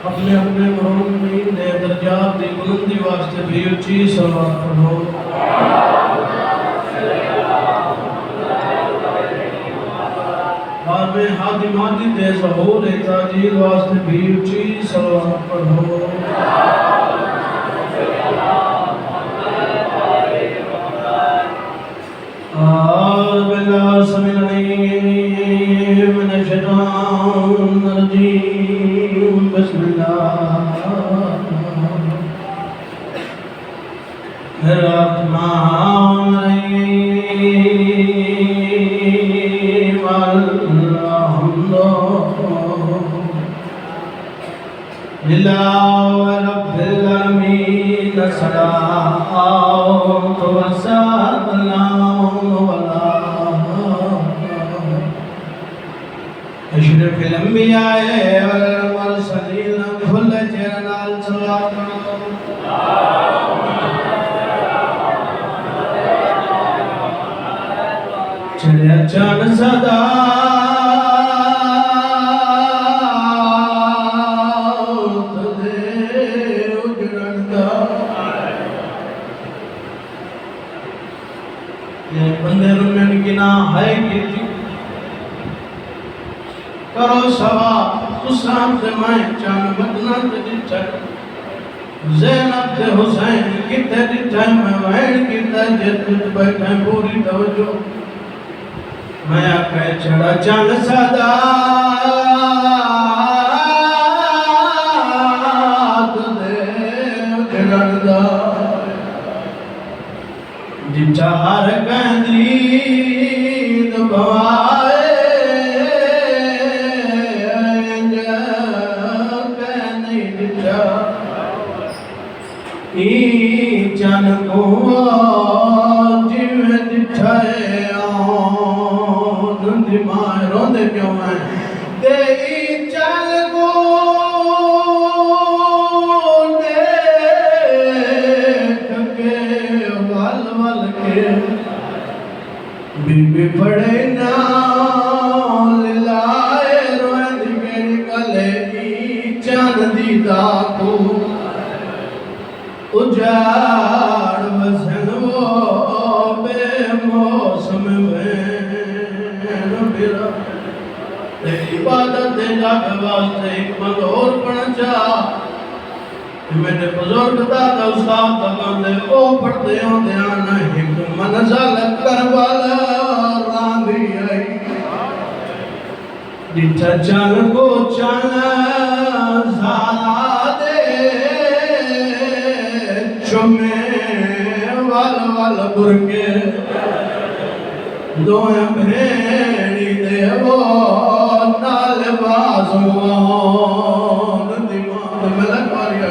اپنے اپنے مرحومین نے درجات دی بلندی واسطے بھی اچھی صلوات پڑھو۔ بعد میں حادمات دے ظہور تاجیل واسطے بھی اچھی صلوات پڑھو۔ أعوذ بالله السميع العليم من الشيطان الرجيم بسم الله الرحمن الرحيم الحمد لله رب العالمين الصلاة والسلام اشرف الانبیاء والمرسلین کھل چرنال صلاة چلے چان صدا تدے اجڑن دا یہ بندے رنن گنا ہے کیتی کرو سوا اسلام سے میں چان مدنہ تے ڈٹھا زینب تے حسین کتے ڈٹھا میں وین کتا جت بیٹھا پوری توجہ میں آکے چڑھا چان صدا تدے اجڑن دا ڈٹھا ہر گندری دبوائے چن کو جیویں دٹھائے دھندی ماں روندے کیوں میں دے چل کو دیکھ کے وال وال کے بی بی پڑے نا لائے روندی میری گلے چن دی دا کو اجاڑ وسن وہ بے موسم میں نبیرہ عبادت جاگ واسطے ایک مدور پڑھنا چاہ میرے بزرگ دادا استاد دکاندے او پڑھتے ہوں دیانا ایک منزل کربلا راندی آئی جتا چل کو چل زارا دے چمے وال وال برکے دوئے بھیڑی دے وہ نال بازوان دیوان ملک ماریا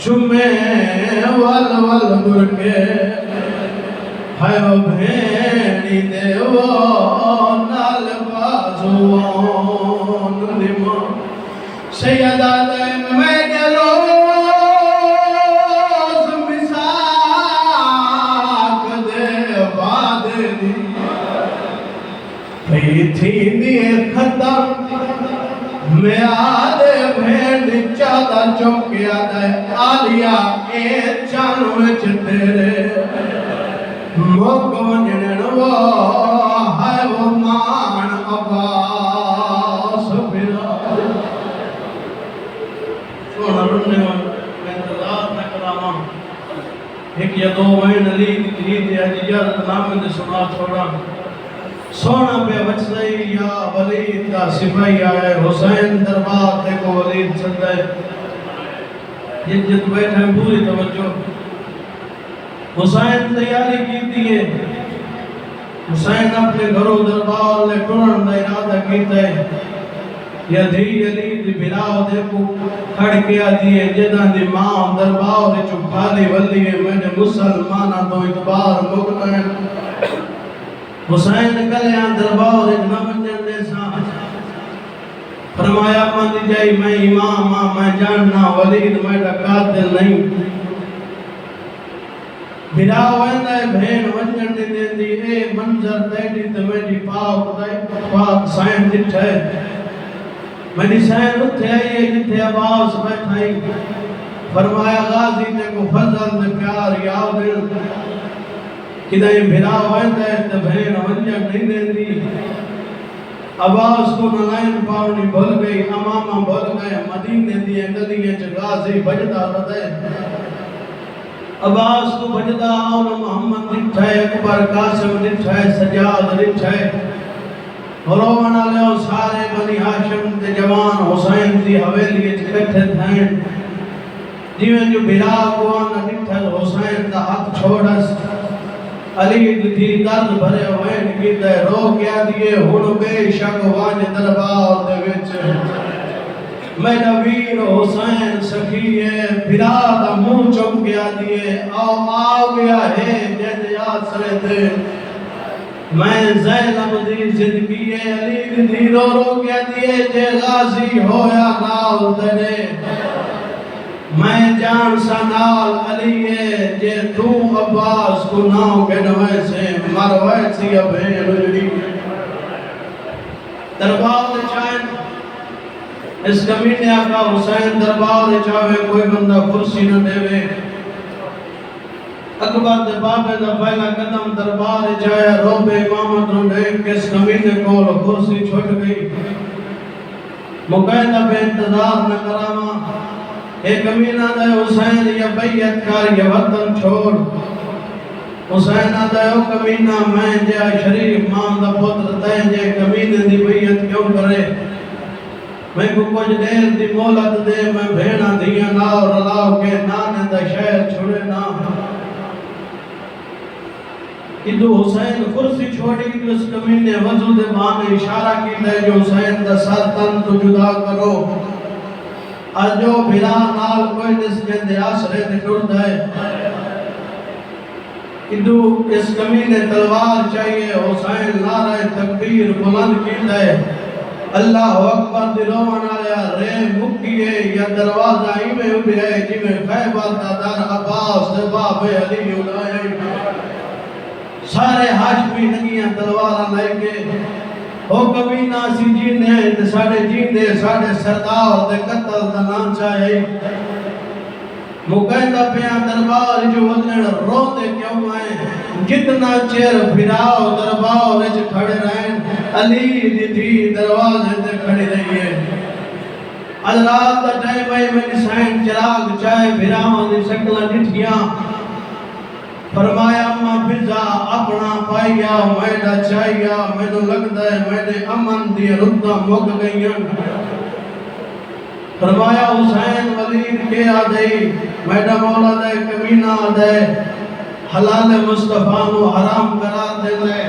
چمے وال وال برکے ہے وہ بھیڑی دے وہ نال بازوان دیوان سیدہ دے میں گلو تھی دیئے ختم میں آدھے بھینڈ چادہ چوکیا دے آلیا اے چانوے چتیرے موک ونجنن وہ ہے وہ مان عباس پھرا سونا رننے میں انتظار نہ کراما ایک یا دو وین علی کی ترید یا جیجات نام نے سنا چھوڑا سونا پہ بچائی یا ولید کا سپاہی آئے حسین دربار دیکھو ولید چندے جت بیٹھے ہیں پوری توجہ حسین تیاری کی دیئے حسین اپنے گھروں دربار لے ٹرن دا ارادہ کیتا ہے یا دھی ولید بلاو دیکھو کھڑ کیا دیئے جدہ دی ماں دربار چکھالی ولی ہے میں مسلمانہ تو اتبار مکتا ہے حسین کلیاں دربار نہ منجن دے سان فرمایا من جائی میں امام میں جاننا ولید میرا قاتل نہیں بھرا ویندہ بھین ونجن دے دی اے منظر دے دی تو میری پاک سائن دٹھے میری سین اتھے آئی ہے جتھے عباس بیٹھائی فرمایا غازی تے کو فضل تے پیار یاد کدھائی بھرا وائندہ ہے تے بھین ونجک نہیں دیں دی عباس کو نلائن پاؤنی بھول گئی امامہ بھول گئے مدینے دیئے گلیے چھ غازی بجدہ ردے عباس کو بجدہ آؤن محمد نٹھائے اکبر قاسم نٹھائے سجاد نٹھائے روانہ لے سارے بنی ہاشم دے جوان حسین دی حویلی چکٹھے تھائیں جیویں جو بلا قوان نٹھل حسین دا ہاتھ چھوڑس علی دی درد بھرے ہوئین کی دے رو کیا دیئے ہن بے شک وانج دربار دے وچ میرا ویر حسین سخیے بلا دا منہ چم گیا دیئے آ گیا ہے جیسے آسرے دے میں زینب دی زندگی علی دی رو رو کیا دیئے جے غازی ہویا نال دنے میں جان سنال علی ہے جے تو عباس کو ناؤ گنوے سے مروے سی ابھے رجلی دربار چاہیں اس کمینے آقا حسین دربار چاہے کوئی بندہ کرسی نہ دے وے اکبر دے بابے دا پہلا قدم دربار چاہے روب امامت رنڈے کس کمینے کو کرسی چھوٹ گئی مقیدہ پہ انتظار نہ کراما ایک کمینہ دے حسین یا بیعت کار یا وطن چھوڑ حسین دے او کمینہ میں جا شریف مان دا پتر تین جے کمینے دی بیعت کیوں کرے میں کو کچھ دیر دی مولت دے میں بھینا دیا نا اور رلاو کے نانے دا شہر چھوڑے نا ادھو حسین کرسی چھوڑی تو اس کمینے وضو دے بانے اشارہ کی دے جو حسین دا سر تن تو جدا کرو جو بلا نال کوئی دس جندے آسرے دے ٹوٹ دائے ادھو اس کمینے تلوار چاہیے حسین نعرہ تکبیر بلند کی دے اللہ اکبر دلوان آیا رے مکیے یا دروازہ ہی میں اٹھ گئے جی میں خیبر دادار عباس دے باب علی اولائے سارے ہاشمی نگیاں تلوارہ لے کے او کبھی ناسی جینے ہیں ساڑے جیندے ساڑے سردار دے قتل دنان چاہے مقیدہ پیاں دربار جو وزن رو دے کیوں آئے جتنا چیر پھراؤ دربار اچھ کھڑے رہیں علی دی تھی دروازے دے کھڑی رہیے آج رات دا ٹائم آئی میں نسائن چراغ چاہے پھراؤں دی شکلہ جتیاں فرمایا اماں فضا اپنا پائیا میڈا چاہیا میں نے لگتا ہے میں نے امن دی ردہ مک گئیاں فرمایا حسین ولید کے آدھائی میڈا مولا دے کمینہ آدھے حلال مصطفیٰ نو حرام قرار دے دے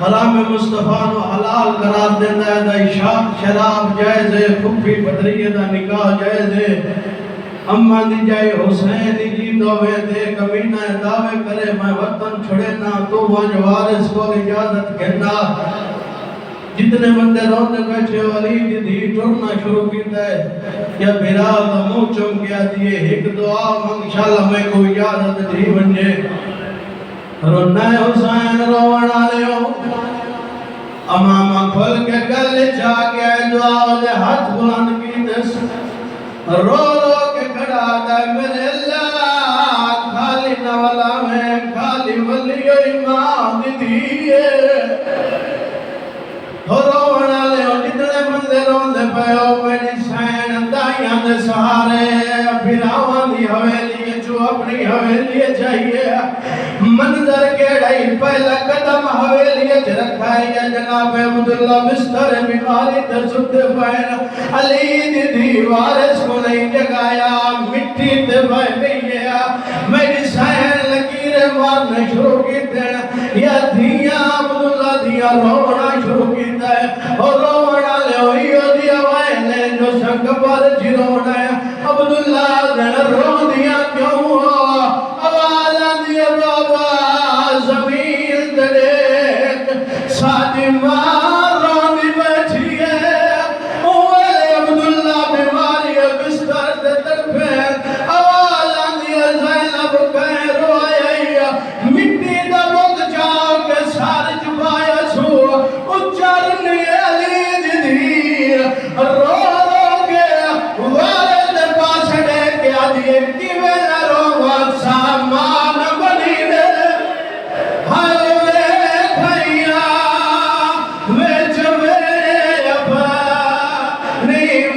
حرام مصطفیٰ نو حلال قرار دے دے شراب جائز ہے پھپی بدریہ دا نکاح جائز ہے اماں دی جائے حسین جی دوے دے کمینہ دعوے کرے میں وطن چھڑے نا تو وانج وارث کو اجازت کہنا جتنے بندے رونے بیٹھے علی دی دی ٹرنا شروع کیتا ہے یا بھرا دا منہ چم گیا دیئے ایک دعا انشاءاللہ میں کو اجازت دی بنجے رونا حسین رونا لے ہو امامہ کھل کے گلے چاہ گیا دعا دے ہاتھ بلند کی دس رو رو کے کھڑا دے میرے اللہ خالی نوالا میں خالی ولی امام دیئے رونا لے ہو جتنے بندے روندے پہ ہو میری سین دائیاں دے سہارے بھراوان دی حویلی جو اپنی حویلی چاہیے منظر گیڑائی پہلا قدم حویلی رکھائی یا جناب عبداللہ بستر بیماری در سکتے پہنا علی دی دیوارس کو نہیں جگایا مٹی تے بھائی گئی ہے میری سین لکیرے مارنے شروع کی دینا یا دھیاں عبداللہ دیا رونا شروع کی دینا اور رونا لے ہوئی ہو دیا وائنے جو سنگ پر جی رونا ہے عبداللہ دینا رو دیا کیوں ہوا آوازہ دیا بابا زمین دیکھ ساتھی مار رونی بیٹھی ہے اوہ عبداللہ بیماری بستر دے طرفین آوازہ دیا زینب کہیں رویا مٹی دا بک جاؤ کے سار چپایا سو اچھرنی علی دی